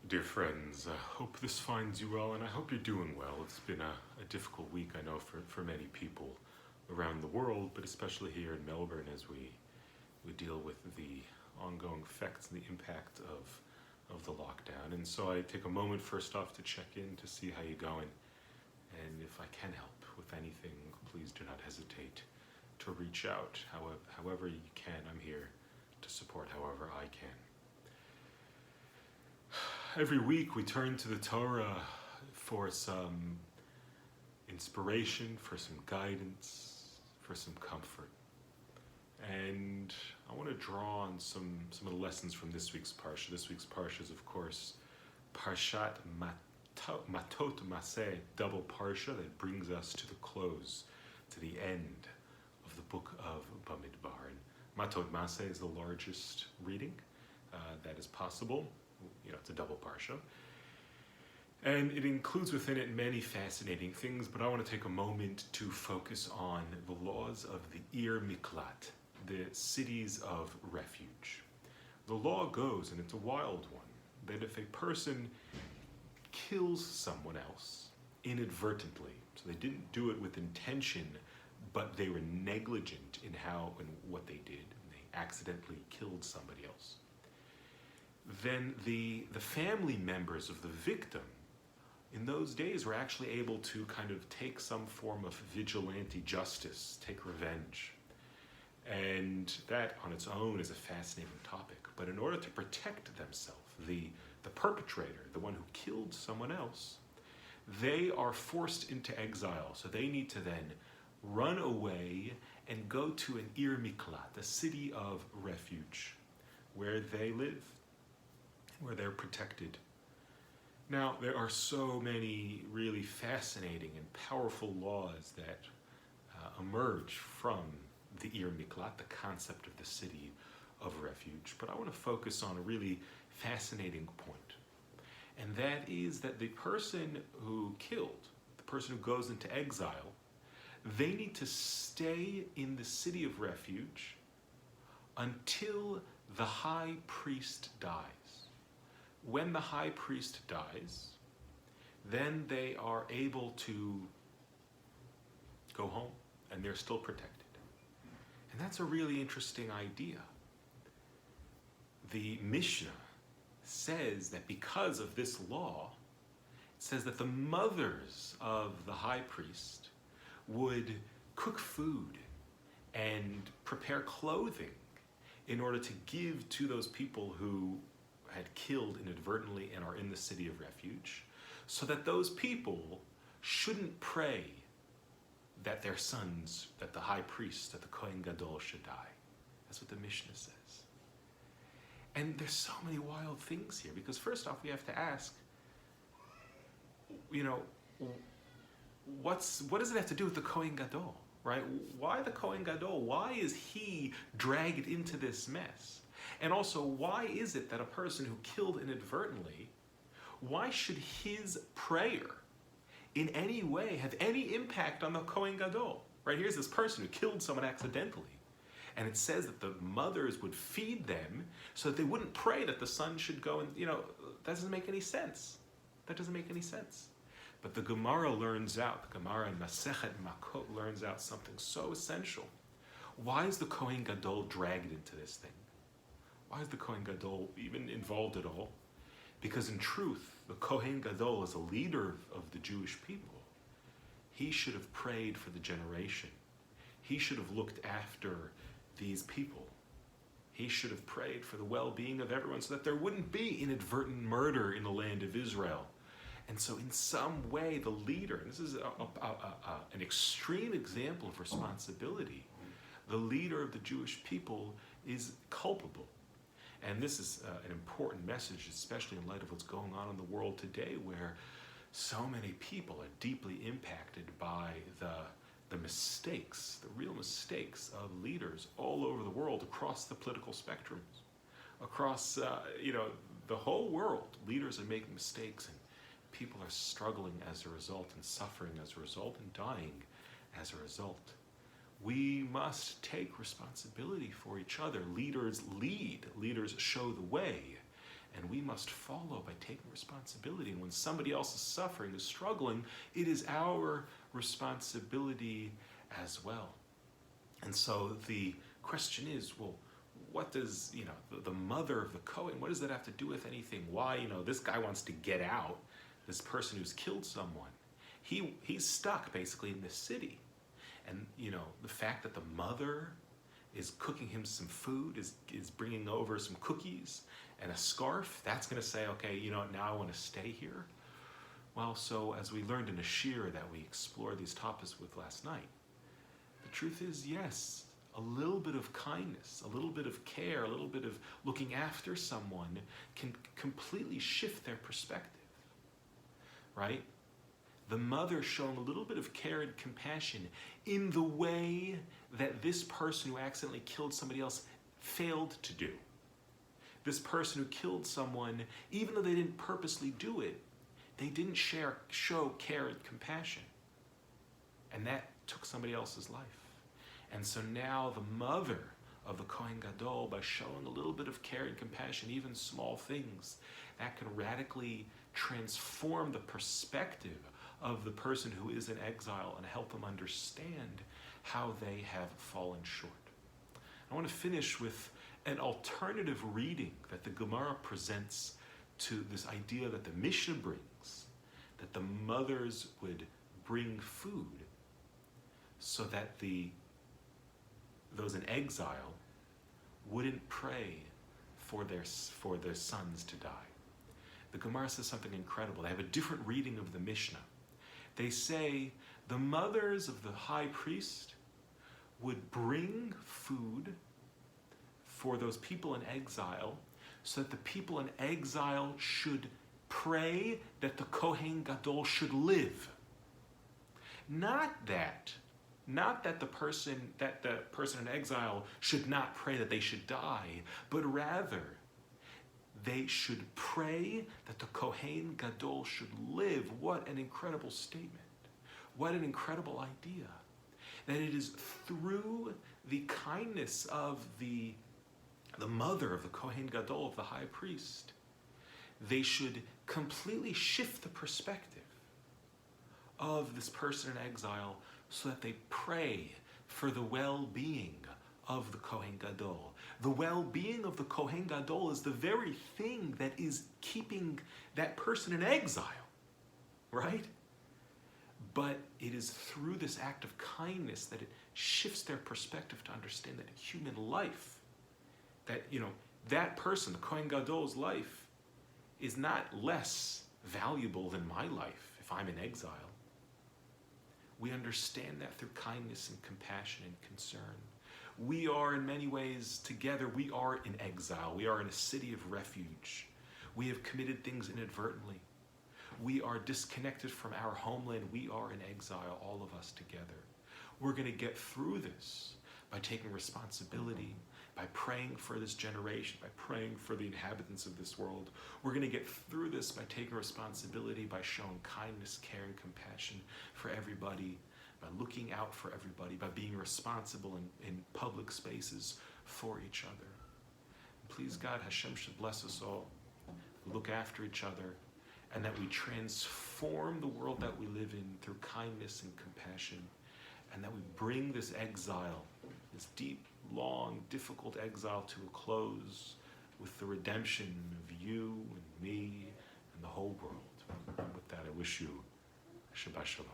Dear friends, I hope this finds you well, and I hope you're doing well. It's been a difficult week, I know, for many people around the world, but especially here in Melbourne as we deal with the ongoing effects and the impact of the lockdown. And so I take a moment first off to check in to see how you're going. And if I can help with anything, please do not hesitate to reach out. However you can, I'm here to support however I can. Every week we turn to the Torah for some inspiration, for some guidance, for some comfort. And I want to draw on some of the lessons from this week's Parsha. This week's Parsha is, of course, Parshat Matot Maseh, double Parsha that brings us to the close, to the end of the book of Bamidbar. And Matot Maseh is the largest reading that is possible. You know, it's a double Parsha. And it includes within it many fascinating things, but I want to take a moment to focus on the laws of the Ir Miklat, the cities of refuge. The law goes, and it's a wild one, that if a person kills someone else inadvertently, so they didn't do it with intention, but they were negligent in how and what they did, and they accidentally killed somebody else, then the family members of the victim in those days were actually able to kind of take some form of vigilante justice, take revenge. And that on its own is a fascinating topic. But in order to protect themselves, the perpetrator, the one who killed someone else, they are forced into exile. So they need to then run away and go to an Ir Miklat, a city of refuge, where they live, where they're protected. Now, there are so many really fascinating and powerful laws that emerge from the Ir Miklat, the concept of the city of refuge. But I want to focus on a really fascinating point. And that is that the person who killed, the person who goes into exile, they need to stay in the city of refuge until the high priest dies. When the high priest dies, then they are able to go home and they're still protected. And that's a really interesting idea. The Mishnah says that because of this law, it says that the mothers of the high priest would cook food and prepare clothing in order to give to those people who had killed inadvertently and are in the city of refuge, so that those people shouldn't pray that their sons, that the high priest, that the Kohen Gadol should die. That's what the Mishnah says. And there's so many wild things here, because first off, we have to ask, you know, what does it have to do with the Kohen Gadol, right? Why the Kohen Gadol? Why is he dragged into this mess? And also, why is it that a person who killed inadvertently, why should his prayer in any way have any impact on the Kohen Gadol? Right, here's this person who killed someone accidentally. And it says that the mothers would feed them so that they wouldn't pray that the son should go and, that doesn't make any sense. That doesn't make any sense. But the Gemara learns out, the Gemara in Masechet Makot learns out something so essential. Why is the Kohen Gadol dragged into this thing? Why is the Kohen Gadol even involved at all? Because in truth, the Kohen Gadol is a leader of the Jewish people. He should have prayed for the generation. He should have looked after these people. He should have prayed for the well-being of everyone so that there wouldn't be inadvertent murder in the land of Israel. And so in some way, the leader, and this is an extreme example of responsibility, the leader of the Jewish people is culpable. And this is an important message, especially in light of what's going on in the world today, where so many people are deeply impacted by the mistakes, the real mistakes of leaders all over the world, across the political spectrums, across the whole world. Leaders are making mistakes, and people are struggling as a result, and suffering as a result, and dying as a result. We must take responsibility for each other. Leaders lead, leaders show the way, And we must follow by taking responsibility. And when somebody else is suffering, is struggling, it is our responsibility as well. And so the question is, well, what does, the mother of the Kohen, what does that have to do with anything? Why, this guy wants to get out, this person who's killed someone. He's stuck basically in the city. And, the fact that the mother is cooking him some food, is bringing over some cookies and a scarf, that's going to say, okay, now I want to stay here. Well, so as we learned in a shir that we explored these topics with last night, the truth is, yes, a little bit of kindness, a little bit of care, a little bit of looking after someone can completely shift their perspective, right? The mother showing a little bit of care and compassion in the way that this person who accidentally killed somebody else failed to do. This person who killed someone, even though they didn't purposely do it, they didn't show care and compassion. And that took somebody else's life. And so now the mother of the Kohen Gadol, by showing a little bit of care and compassion, even small things, that can radically transform the perspective of the person who is in exile and help them understand how they have fallen short. I want to finish with an alternative reading that the Gemara presents to this idea that the Mishnah brings, that the mothers would bring food so that those in exile wouldn't pray for their sons to die. The Gemara says something incredible. They have a different reading of the Mishnah. They say the mothers of the high priest would bring food for those people in exile so that the people in exile should pray that the Kohen Gadol should live. Not that the person in exile should not pray that they should die, but rather they should pray that the Kohen Gadol should live. What an incredible statement. What an incredible idea. That it is through the kindness of the mother of the Kohen Gadol, of the high priest, they should completely shift the perspective of this person in exile so that they pray for the well-being of the Kohen Gadol. The well-being of the Kohen Gadol is the very thing that is keeping that person in exile, right? But it is through this act of kindness that it shifts their perspective to understand that human life, that, that person, the Kohen Gadol's life, is not less valuable than my life if I'm in exile. We understand that through kindness and compassion and concern. We are, in many ways, together, we are in exile. We are in a city of refuge. We have committed things inadvertently. We are disconnected from our homeland. We are in exile, all of us together. We're going to get through this by taking responsibility, by praying for this generation, by praying for the inhabitants of this world. We're going to get through this by taking responsibility, by showing kindness, care, and compassion for everybody, by looking out for everybody, by being responsible in public spaces for each other. And please God, Hashem should bless us all, look after each other, and that we transform the world that we live in through kindness and compassion, and that we bring this exile, this deep, long, difficult exile to a close with the redemption of you and me and the whole world. And with that, I wish you Shabbat Shalom.